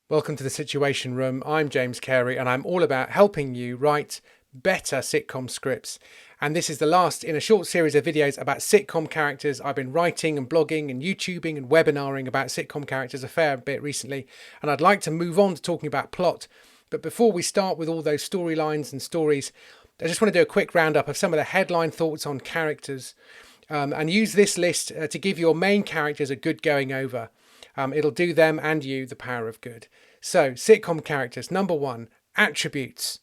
Welcome to the Situation Room. I'm James Cary and I'm all about helping you write better sitcom scripts. And this is the last in a short series of videos about sitcom characters. I've been writing and blogging and YouTubing and webinaring about sitcom characters a fair bit recently. And I'd like to move on to talking about plot. But before we start with all those storylines and stories, I just want to do a quick roundup of some of the headline thoughts on characters and use this list to give your main characters a good going over. It'll do them and you the power of good. So, sitcom characters. Number one, attributes.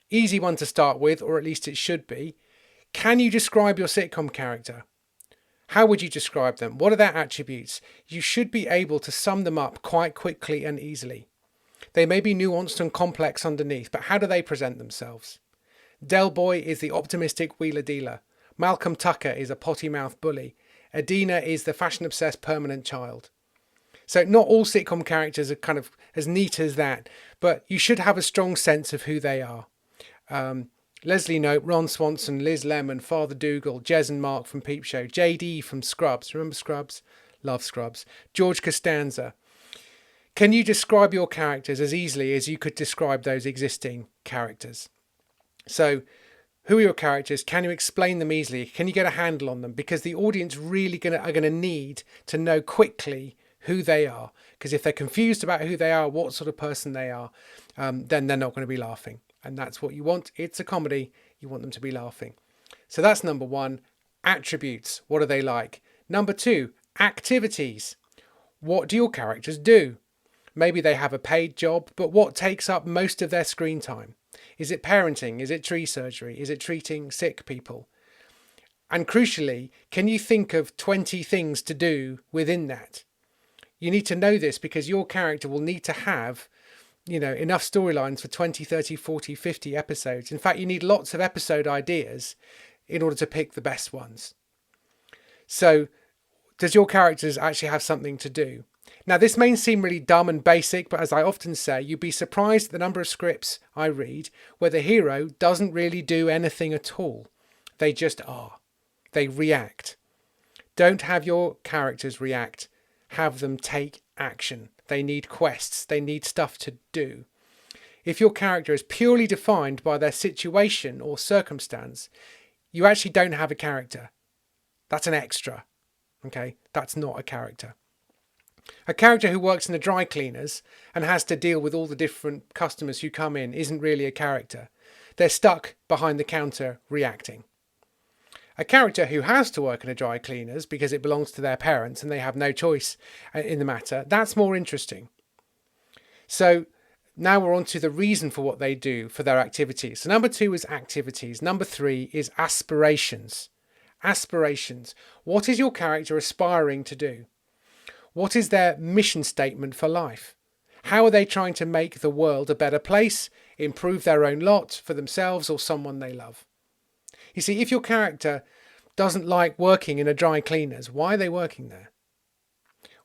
Easy one to start with, or at least it should be. Can you describe your sitcom character? How would you describe them? What are their attributes? You should be able to sum them up quite quickly and easily. They may be nuanced and complex underneath, but how do they present themselves? Del Boy is the optimistic wheeler dealer. Malcolm Tucker is a potty-mouthed bully. Adina is the fashion-obsessed permanent child. So not all sitcom characters are kind of as neat as that, but you should have a strong sense of who they are. Leslie Knope, Ron Swanson, Liz Lemon, Father Dougal, Jez and Mark from Peep Show, JD from Scrubs. Remember Scrubs? Love Scrubs. George Costanza. Can you describe your characters as easily as you could describe those existing characters? So who are your characters? Can you explain them easily? Can you get a handle on them? Because the audience really are going to need to know quickly who they are. Because if they're confused about who they are, what sort of person they are, then they're not going to be laughing. And that's what you want. It's a comedy. You want them to be laughing. So that's number one. Attributes. What are they like? Number two, activities. What do your characters do? Maybe they have a paid job, but what takes up most of their screen time? Is it parenting? Is it tree surgery? Is it treating sick people? And crucially, can you think of 20 things to do within that? You need to know this because your character will need to have, enough storylines for 20, 30, 40, 50 episodes. In fact, you need lots of episode ideas in order to pick the best ones. So, does your characters actually have something to do? Now, this may seem really dumb and basic, but as I often say, you'd be surprised at the number of scripts I read where the hero doesn't really do anything at all. They just are. They react. Don't have your characters react. Have them take action. They need quests. They need stuff to do. If your character is purely defined by their situation or circumstance, you actually don't have a character. That's an extra. Okay? That's not a character. A character who works in the dry cleaners and has to deal with all the different customers who come in isn't really a character. They're stuck behind the counter reacting. A character who has to work in a dry cleaners because it belongs to their parents and they have no choice in the matter, that's more interesting. So now we're on to the reason for what they do, for their activities. So number two is activities. Number three is aspirations. Aspirations. What is your character aspiring to do? What is their mission statement for life? How are they trying to make the world a better place, improve their own lot for themselves or someone they love? You see, if your character doesn't like working in a dry cleaners, why are they working there?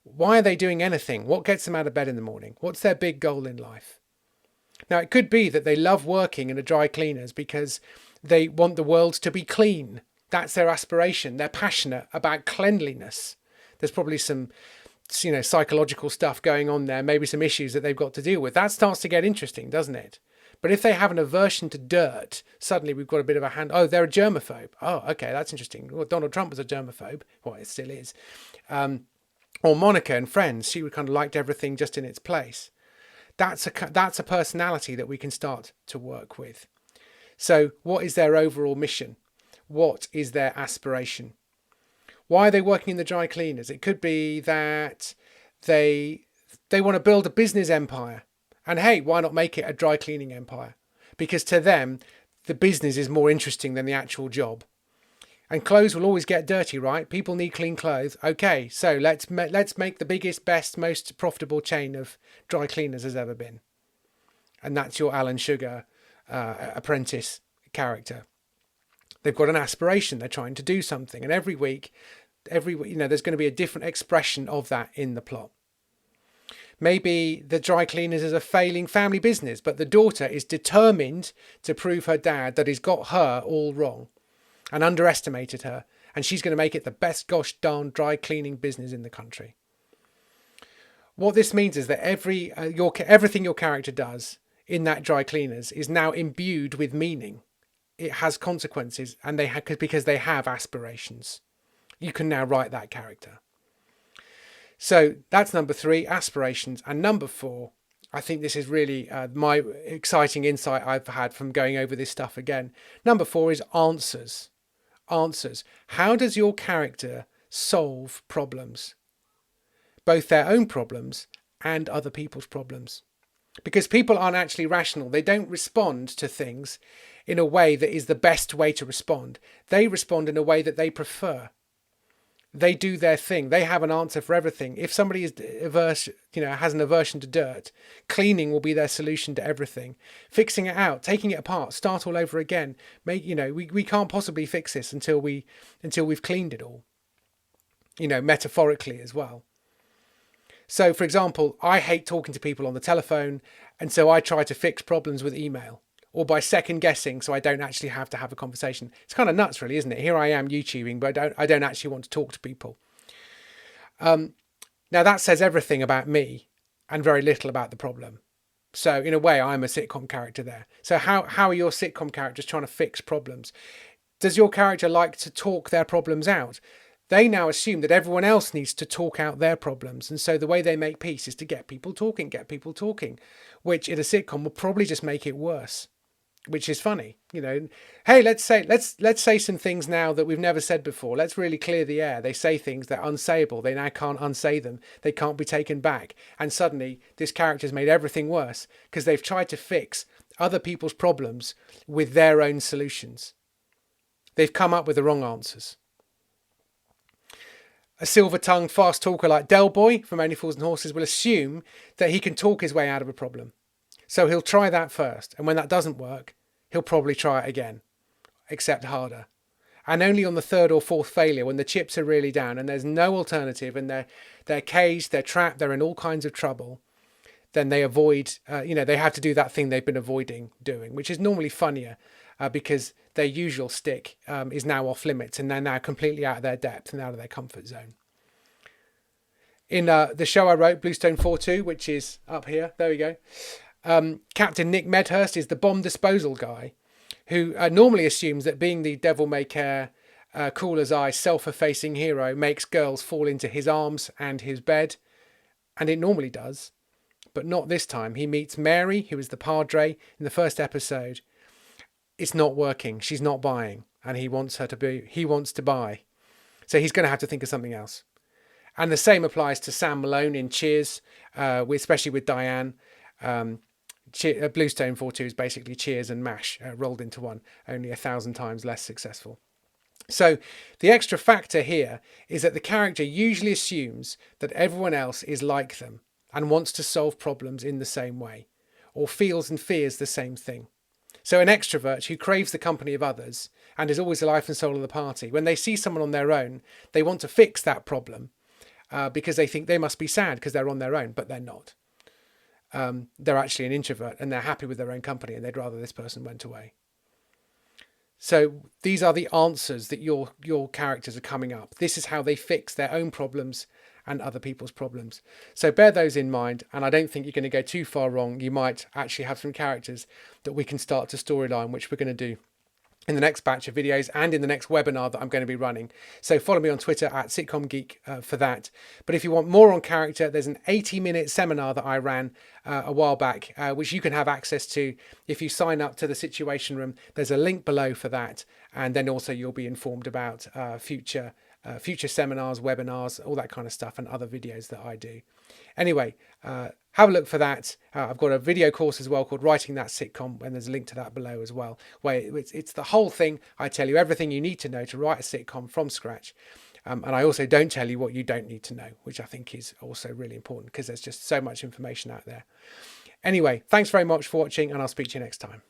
Why are they doing anything? What gets them out of bed in the morning? What's their big goal in life? Now, it could be that they love working in a dry cleaners because they want the world to be clean. That's their aspiration. They're passionate about cleanliness. There's probably some psychological stuff going on there, maybe some issues that they've got to deal with. That starts to get interesting, doesn't it? But if they have an aversion to dirt, suddenly we've got a bit of a hand. Oh, they're a germaphobe. Oh, okay, that's interesting. Well, Donald Trump was a germaphobe. Well, it still is. Or Monica and Friends. She kind of liked everything just in its place. That's a personality that we can start to work with. So what is their overall mission? What is their aspiration? Why are they working in the dry cleaners? It could be that they want to build a business empire. And hey, why not make it a dry cleaning empire? Because to them, the business is more interesting than the actual job. And clothes will always get dirty, right? People need clean clothes. Okay, so let's make the biggest, best, most profitable chain of dry cleaners has ever been. And that's your Alan Sugar apprentice character. They've got an aspiration. They're trying to do something. And every week, there's going to be a different expression of that in the plot. Maybe the dry cleaners is a failing family business, but the daughter is determined to prove her dad that he's got her all wrong and underestimated her. And she's going to make it the best gosh darn dry cleaning business in the country. What this means is that everything your character does in that dry cleaners is now imbued with meaning. It has consequences, and because they have aspirations. You can now write that character. So that's number 3, aspirations. And number 4, I think this is really my exciting insight I've had from going over this stuff again. Number 4 is answers. Answers. How does your character solve problems? Both their own problems and other people's problems. Because people aren't actually rational. They don't respond to things in a way that is the best way to respond. They respond in a way that they prefer. They do their thing. They have an answer for everything. If somebody is has an aversion to dirt, cleaning will be their solution to everything. Fixing it out, taking it apart, start all over again. We can't possibly fix this until we've cleaned it all. Metaphorically as well. So, for example, I hate talking to people on the telephone, and so I try to fix problems with email or by second guessing, so I don't actually have to have a conversation. It's kind of nuts, really, isn't it? Here I am YouTubing, but I don't actually want to talk to people. Now that says everything about me and very little about the problem. So in a way, I'm a sitcom character there. So how are your sitcom characters trying to fix problems? Does your character like to talk their problems out? They now assume that everyone else needs to talk out their problems. And so the way they make peace is to get people talking, which in a sitcom will probably just make it worse, which is funny. Hey, let's say some things now that we've never said before. Let's really clear the air. They say things that are unsayable. They now can't unsay them. They can't be taken back. And suddenly this character's made everything worse because they've tried to fix other people's problems with their own solutions. They've come up with the wrong answers. A silver-tongued fast talker like Del Boy from Only Fools and Horses will assume that he can talk his way out of a problem. So he'll try that first. And when that doesn't work, he'll probably try it again, except harder. And only on the 3rd or 4th failure, when the chips are really down and there's no alternative and they're caged, they're trapped, they're in all kinds of trouble, then they avoid, they have to do that thing they've been avoiding doing, which is normally funnier because their usual stick is now off limits and they're now completely out of their depth and out of their comfort zone. In the show I wrote, Bluestone 4-2, which is up here, there we go, Captain Nick Medhurst is the bomb disposal guy who normally assumes that being the devil-may-care, cool-as-ice, self-effacing hero makes girls fall into his arms and his bed, and it normally does. But not this time. He meets Mary, who is the padre, in the first episode. It's not working. She's not buying. And he wants to buy. So he's going to have to think of something else. And the same applies to Sam Malone in Cheers, especially with Diane. Bluestone 4-2 is basically Cheers and MASH rolled into one, only 1,000 times less successful. So the extra factor here is that the character usually assumes that everyone else is like them and wants to solve problems in the same way, or feels and fears the same thing. So an extrovert who craves the company of others and is always the life and soul of the party, when they see someone on their own, they want to fix that problem because they think they must be sad because they're on their own, but they're not. They're actually an introvert and they're happy with their own company and they'd rather this person went away. So these are the answers that your characters are coming up. This is how they fix their own problems and other people's problems. So bear those in mind, and I don't think you're going to go too far wrong. You might actually have some characters that we can start to storyline, which we're going to do in the next batch of videos and in the next webinar that I'm going to be running. So follow me on Twitter at SitcomGeek for that. But if you want more on character, there's an 80-minute seminar that I ran a while back, which you can have access to if you sign up to the Situation Room. There's a link below for that. And then also you'll be informed about future seminars, webinars, all that kind of stuff, and other videos that I do. Anyway, have a look for that. I've got a video course as well called Writing That Sitcom, and there's a link to that below as well, where it's the whole thing. I tell you everything you need to know to write a sitcom from scratch. And I also don't tell you what you don't need to know, which I think is also really important because there's just so much information out there. Anyway, thanks very much for watching, and I'll speak to you next time.